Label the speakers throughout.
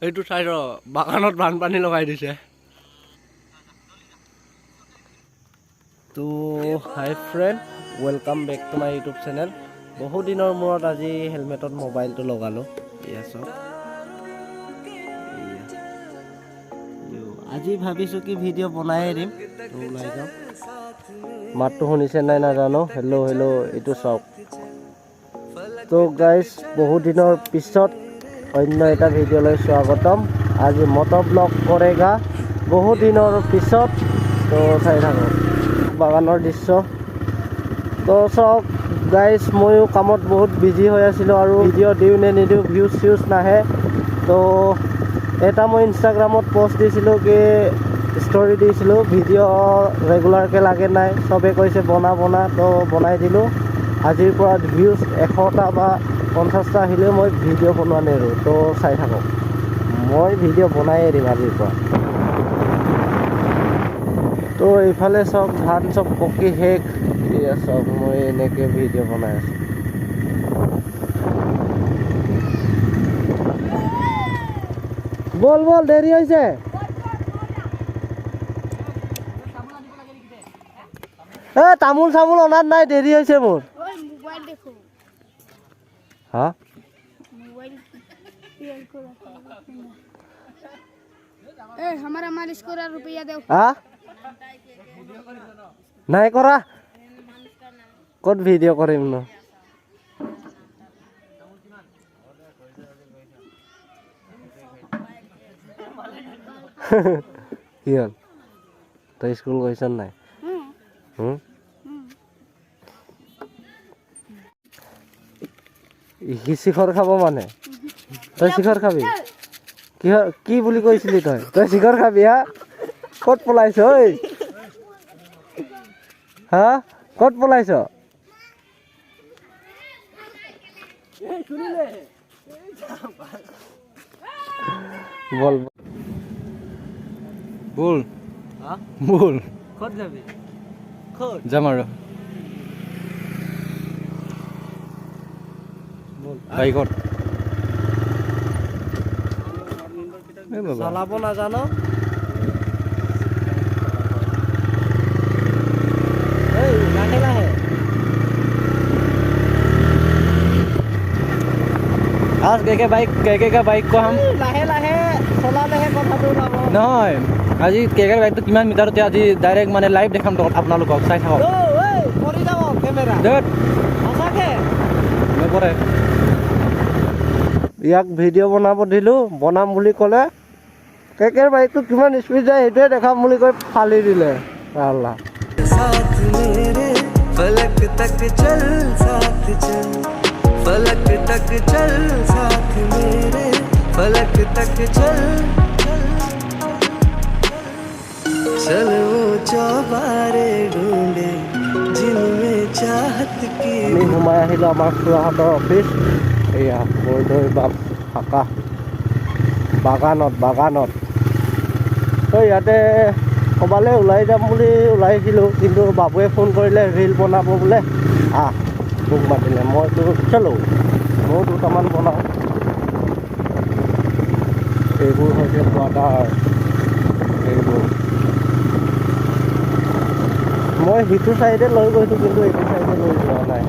Speaker 1: এইটো চাইড বাগানত বানপানী লগাই দিছে। তো hi friend, welcome back to my YouTube channel. বহু দিনৰ মূৰত আজি হেলমেটত মোবাইলটো লগালোঁ। আজি ভাবিছোঁ কি ভিডিঅ' বনাই দিম, তো ওলাই যাওঁ। মাতটো শুনিছে নাই নাজানো। হেল্ল' হেল্ল' এইটো চাওক। তো গাইজ, বহু দিনৰ পিছত অন্য এটা ভিডিঅ'লৈ স্বাগতম। আজি মটৰ ব্লগ কৰেগা বহু দিনৰ পিছত। তো চাই থাকক বাগানৰ দৃশ্য। তো চাওক গাইজ, ময়ো কামত বহুত বিজি হৈ আছিলোঁ আৰু ভিডিঅ' দিওঁ নে নিদিওঁ, ভিউজ চিউজ নাহে। তো এটা মই ইনষ্টাগ্ৰামত পষ্ট দিছিলোঁ কি ষ্টৰি দিছিলোঁ, ভিডিঅ' ৰেগুলাৰকৈ লাগে নাই, চবে কৈছে বনা তো বনাই দিলোঁ। আজিৰ পৰা ভিউজ 100টা বা 50টা আহিলেও মই ভিডিঅ' বনোৱা নেৰোঁ। তো চাই থাকক, মই ভিডিঅ' বনাই দিম আজিৰ পৰা। তো এইফালে চব ধান চব পকি শেষ। এয়া চব মই এনেকৈ ভিডিঅ' বনাই আছোঁ। বল বল, দেৰি হৈছে। তামোল চামোল অনাত নাই, দেৰি হৈছে মোৰ। হা নাই কৰা, ক'ত ভিডিঅ' কৰিম ন। কি হ'ল, তই স্কুল গৈছ নাই? শিখৰ খাব মানে? তই শিখৰ খাবি? কি বুলি কৈছিলি তই শিখৰ খাবি? হা, ক'ত পলাইছ ঐ? হা, ক'ত পলাইছ? বল বল বল, ক'ত যাবি? ক'ত যাম আৰু বাইকত। চলাব নাজানো? লাহে লাহে आज के बाइक का बाइक को हम लाहे लाहे चलालेহে কথাটো ওলাব নহয়। আজি কেকেৰ বাইকটো কিমান মিটাৰতে আজি ডাইৰেক্ট মানে লাইভ দেখাম তো আপোনালোকক, চাই থাকক। ঐ পৰি যাব কেমেৰা দেট আছাকে নকৰে। ইয়াক ভিডিঅ' বনাব দিলোঁ, বনাম বুলি ক'লে। কেকেৰ বাইকটো কিমান স্পীড যায় সেইটোৱে দেখাম বুলি কৈ ফালি দিলে। আল্লাহ साथ मेरे फलक तक चल साथ चल फलक तक चल साथ मेरे फलक तक चल चल वो चौबारे ढूंढे जिनमें चाहत की। আমি সোমাই আহিলোঁ আমাৰ খুৰাহঁতৰ অফিচ। এয়া বৰদৈ শাখা বাগানত। তো ইয়াতে ক'বালৈ ওলাই যাম বুলি ওলাইছিলোঁ, কিন্তু বাবুৱে ফোন কৰিলে ৰিল বনাব বোলে। মোক মাতিলে, মইতো চলো ময়ো দুটামান বনাওঁ। এইবোৰ হৈছে কোৱাটাৰ। এইবোৰ মই সিটো চাইডে লৈ গৈছোঁ, কিন্তু এইটো চাইডে লৈ যোৱা নাই।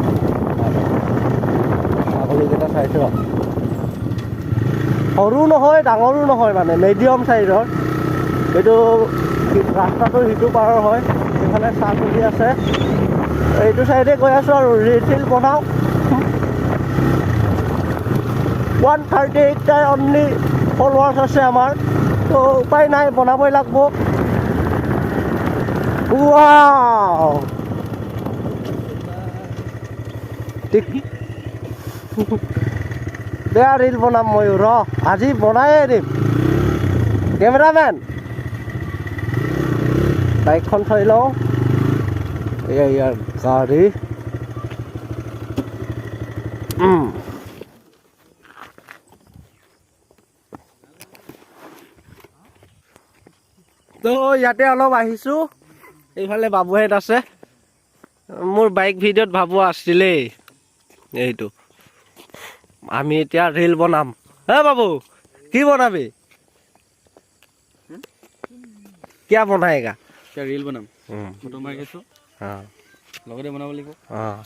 Speaker 1: ছাগলীকেইটা চাইছোঁ, সৰু নহয় ডাঙৰো নহয়, মানে মিডিয়াম চাইজৰ। এইটো ৰাস্তাটো সিটো পাৰৰ হয়, সেইফালে চাহ চলি আছে। এইটো চাইডে গৈ আছোঁ আৰু ৰিল বনাওঁ। 138টা অনলি ফলোৱাৰ্ছ আছে আমাৰ, তো উপায় নাই, বনাবই লাগিব। ৱাও বেয়া ৰিল বনাম ময়ো, আজি বনায়ে দিম। কেমেৰামেন বাইকখন থৈ লওঁ। এয়া ইয়াৰ গাড়ী। তো ইয়াতে অলপ আহিছোঁ। এইফালে বাবুহেঁত আছে। মোৰ বাইক ভিডিঅ'ত বাবু আছিলেই। এইটো আমি এতিয়া ৰিল বনাম। বাবু কি বনাবি? क्या बनाएगा?
Speaker 2: क्या रील बनाम फोटो मार के
Speaker 1: हाँ
Speaker 2: लगते बनाब লাগিব।
Speaker 1: हाँ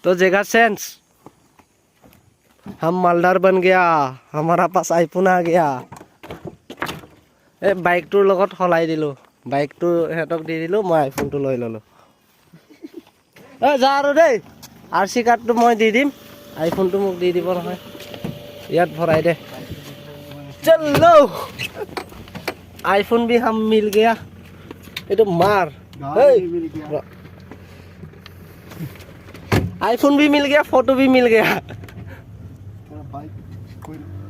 Speaker 1: तो जगह सेंस हम मालदार बन गया, हमारा पास आईफोन आ गया। বাইকটোৰ লগত সলাই দিলোঁ, বাইকটো সিহঁতক দি দিলোঁ, মই আইফোনটো লৈ ল'লোঁ। যা আৰু দেই, RC কাৰ্ডটো মই দি দিম, আইফোনটো মোক দি দিব নহয়, ইয়াত ভৰাই দে। চলো आईफोन भी हम मिल गया। ये तो मार आईफोन भी मिल गया, फोटो भी मिल गया।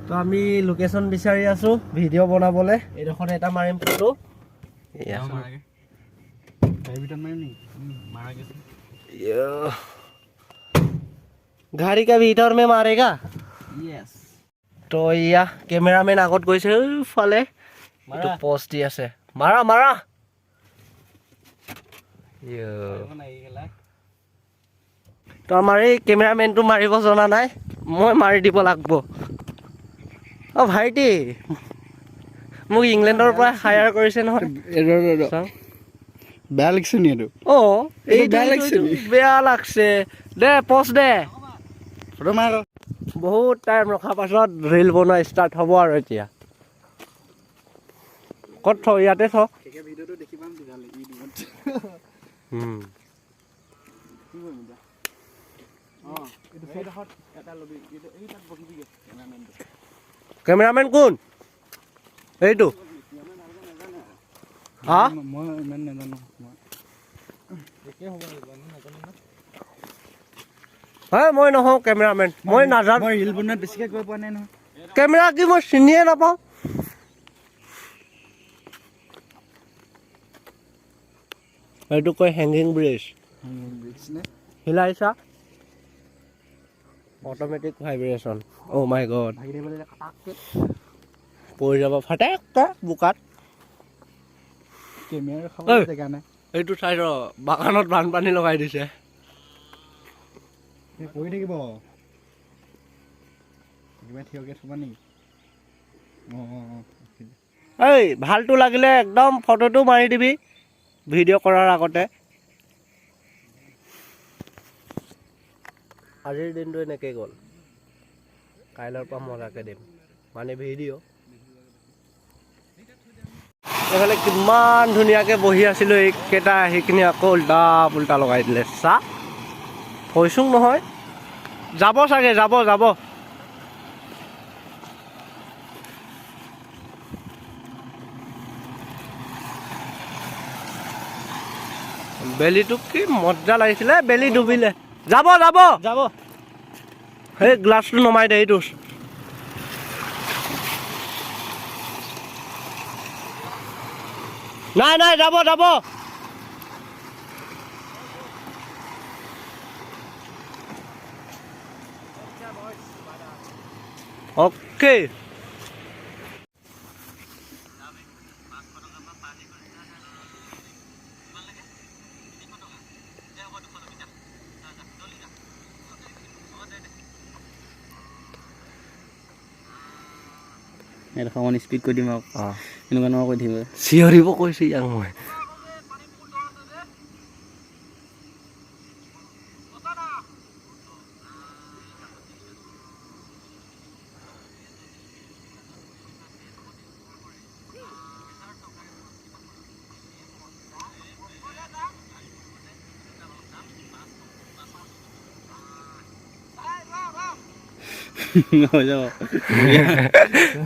Speaker 1: तो আমি লোকেশন বিচাৰি আছো ভিডিঅ' বনাবলে। এইডোখৰ এটা মাৰিম ফটো। गाड़ी का भीतर में मारेगा।
Speaker 2: यस
Speaker 1: तो या कैमरामैन আগত গৈছে ফালে এইটো পোষ্ট দি আছে, মাৰা মাৰা। তো আমাৰ এই কেমেৰামেনটো মাৰিব জনা নাই, মই মাৰি দিব লাগিব। অ ভাইটি মোক ইংলেণ্ডৰ পৰা হায়াৰ কৰিছে নহয়।
Speaker 2: বেয়া লাগিছে নি এইটো?
Speaker 1: অ এইটো বেয়া লাগছে দে, পোষ্ট দে। বহুত টাইম ৰখাৰ পাছত ৰিল বনোৱা ষ্টাৰ্ট হ'ব আৰু এতিয়া। ক'ত থ? ইয়াতে থ। কেমেৰামেন কোন? এইটো হা
Speaker 2: মই ইমান নাজানো।
Speaker 1: মই নহওঁ কেমেৰামেন, মই নাজানো।
Speaker 2: মই ৰিল বনোৱাত বেছিকৈ গৈ পোৱা নাই নহয়।
Speaker 1: কেমেৰা কি মই চিনিয়ে নাপাওঁ। এইটো কয় হেংগিং ব্ৰিজ। হিলাইছা automatic vibration. Oh' my God, পৰি যাব ফাটেককে বোকাত। এইটো চাই ৰ, বাগানত বানপানী লগাই দিছে।
Speaker 2: পৰি থাকিব থিয়কে থবা নেকি?
Speaker 1: এই ভালটো লাগিলে একদম ফটোটো মাৰি দিবি ভিডিঅ' কৰাৰ আগতে। আজিৰ দিনটো এনেকৈ গ'ল, কাইলৈৰ পৰা মজাকৈ দিম মানে ভিডিঅ'। এইফালে কিমান ধুনীয়াকৈ বহি আছিলোঁ, এইকেইটা সেইখিনি আকৌ উল্টা পুল্টা লগাই দিলে। চা কৈছোঁ নহয়, যাব চাগে, যাব যাব। বেলিটো কি মজা লাগিছিলে, বেলি ডুবিলে। যাব যাব যাব, সেই গ্লাছটো নমাই দে। এইটো নাই নাই, যাব যাব। অ'কে
Speaker 2: এডোখৰ অকণ স্পীড কৰি দিম আৰু এনেকুৱা নহয় কৈ থাকিব।
Speaker 1: চিঞৰিব কৈছোঁ ইয়াক মই।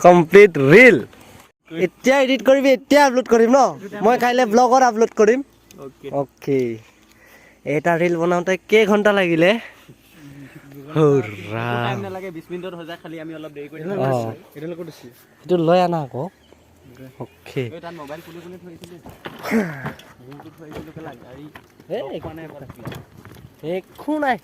Speaker 1: কমপ্লিট ৰিল এতিয়া এডিট কৰিবি, এতিয়া আপলোড কৰিম ন। মই কাইলৈ ব্লগত আপলোড কৰিম। অ'কে, এটা ৰিল বনাওঁতে কেইঘণ্টা লাগিলে?
Speaker 2: 20 মিনিটত হৈ যায়, খালি আমি অলপ দেৰি কৰি
Speaker 1: সেইটো লৈ আনা আকৌ। অ'কে,
Speaker 2: মোবাইল খুলি খুলি থৈছিলোঁ, একো নাই।